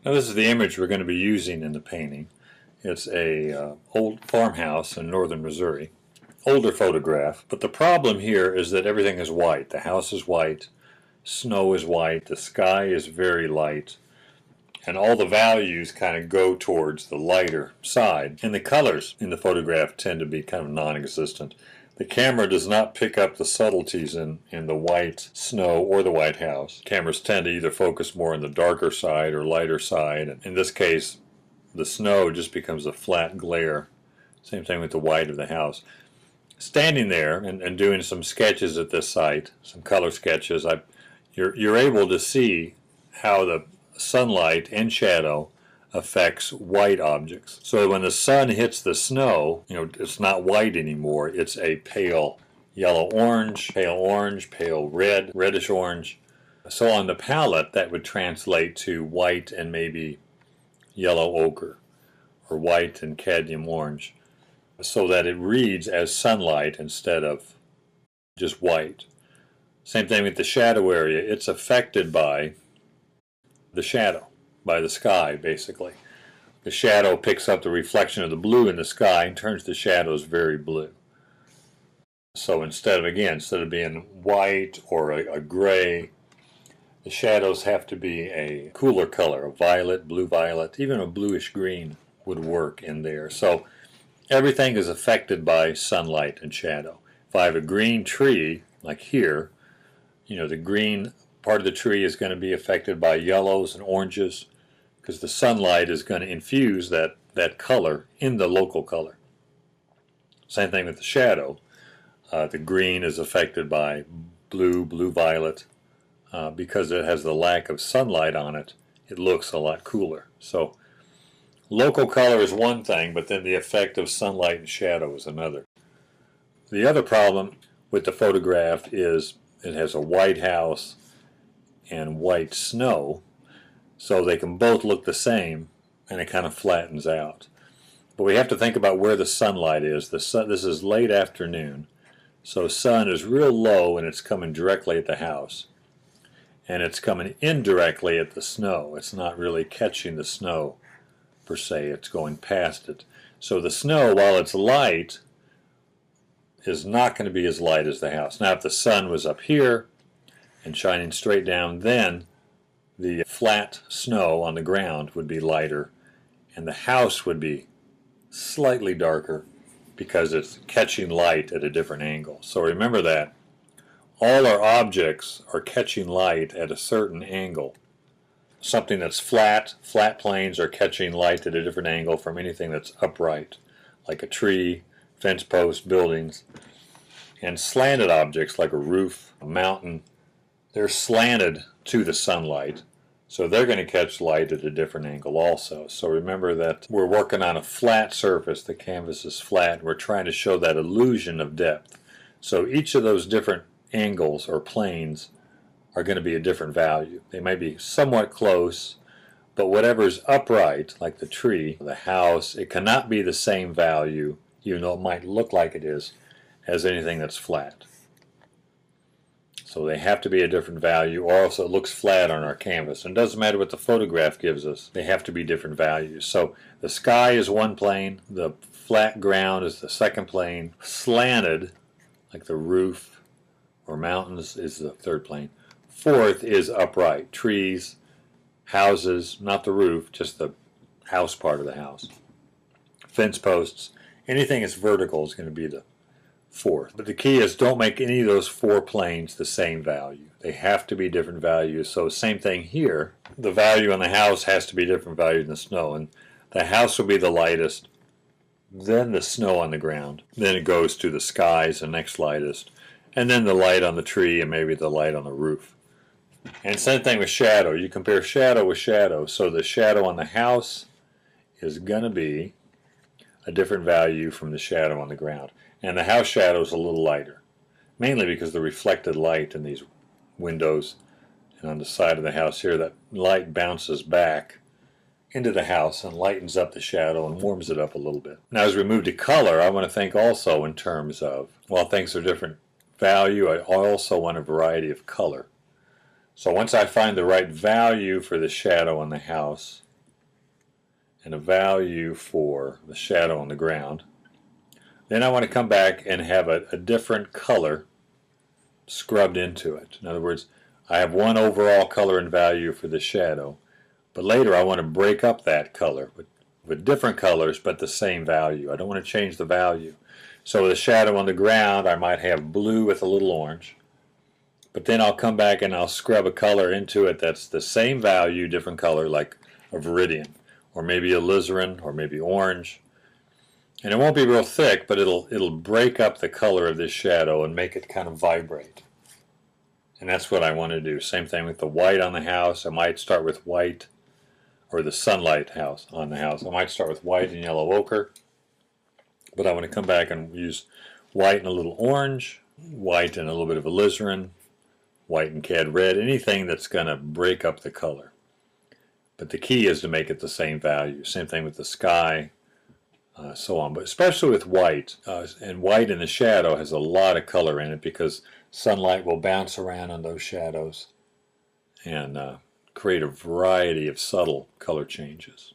Now this is the image we're going to be using in the painting. It's a old farmhouse in northern Missouri. Older photograph, but the problem here is that everything is white. The house is white, snow is white, the sky is very light, and all the values kind of go towards the lighter side. And the colors in the photograph tend to be kind of non-existent. The camera does not pick up the subtleties in the white snow or the white house. Cameras tend to either focus more on the darker side or lighter side. And in this case, the snow just becomes a flat glare. Same thing with the white of the house. Standing there and doing some sketches at this site, some color sketches, you're able to see how the sunlight and shadow affects white objects. So when the sun hits the snow, it's not white anymore. It's a pale yellow-orange, pale red, reddish-orange. So on the palette, that would translate to white and maybe yellow ochre, or white and cadmium orange, so that it reads as sunlight instead of just white. Same thing with the shadow area. It's affected by the shadow, by the sky, basically. The shadow picks up the reflection of the blue in the sky and turns the shadows very blue. So instead of being white or a gray, the shadows have to be a cooler color, a violet, blue violet, even a bluish green would work in there. So everything is affected by sunlight and shadow. If I have a green tree, like here, the green part of the tree is going to be affected by yellows and oranges because the sunlight is going to infuse that color in the local color. Same thing with the shadow. The green is affected by blue violet. Because it has the lack of sunlight on it, it looks a lot cooler. So local color is one thing, but then the effect of sunlight and shadow is another. The other problem with the photograph is it has a white house and white snow, so they can both look the same, and it kind of flattens out. But we have to think about where the sunlight is. This is late afternoon, so sun is real low and it's coming directly at the house. And it's coming indirectly at the snow. It's not really catching the snow, per se. It's going past it. So the snow, while it's light, is not going to be as light as the house. Now, if the sun was up here and shining straight down, then the flat snow on the ground would be lighter, and the house would be slightly darker because it's catching light at a different angle. So remember that. All our objects are catching light at a certain angle. Something that's flat planes are catching light at a different angle from anything that's upright, like a tree, fence post, buildings. And slanted objects like a roof, a mountain, they're slanted to the sunlight, so they're going to catch light at a different angle also. So remember that we're working on a flat surface. The canvas is flat. We're trying to show that illusion of depth. So each of those different angles or planes are going to be a different value. They may be somewhat close, but whatever's upright, like the tree, the house, it cannot be the same value, even though it might look like it is, as anything that's flat. So they have to be a different value, or else it looks flat on our canvas. And it doesn't matter what the photograph gives us, they have to be different values. So the sky is one plane, the flat ground is the second plane, slanted, like the roof or mountains, is the third plane. Fourth is upright, trees, houses, not the roof, just the house part of the house. Fence posts, anything that's vertical is going to be the fourth. But the key is don't make any of those four planes the same value. They have to be different values. So same thing here. The value on the house has to be different value than the snow. And the house will be the lightest, then the snow on the ground. Then it goes to the skies, the next lightest. And then the light on the tree and maybe the light on the roof. And same thing with shadow. You compare shadow with shadow. So the shadow on the house is going to be a different value from the shadow on the ground. And the house shadow is a little lighter, mainly because the reflected light in these windows and on the side of the house here, that light bounces back into the house and lightens up the shadow and warms it up a little bit. Now as we move to color, I want to think also in terms of, while things are different value, I also want a variety of color. So once I find the right value for the shadow on the house, and a value for the shadow on the ground. Then I want to come back and have a different color scrubbed into it. In other words, I have one overall color and value for the shadow, but later I want to break up that color with different colors but the same value. I don't want to change the value. So with the shadow on the ground, I might have blue with a little orange, but then I'll come back and I'll scrub a color into it that's the same value, different color, like a viridian, or maybe alizarin, or maybe orange. And it won't be real thick, but it'll break up the color of this shadow and make it kind of vibrate. And that's what I want to do. Same thing with the white on the house. I might start with white, or the sunlight house on the house. I might start with white and yellow ochre, but I want to come back and use white and a little orange, white and a little bit of alizarin, white and cad red, anything that's going to break up the color. But the key is to make it the same value. Same thing with the sky, so on. But especially with white, and white in the shadow has a lot of color in it because sunlight will bounce around on those shadows and create a variety of subtle color changes.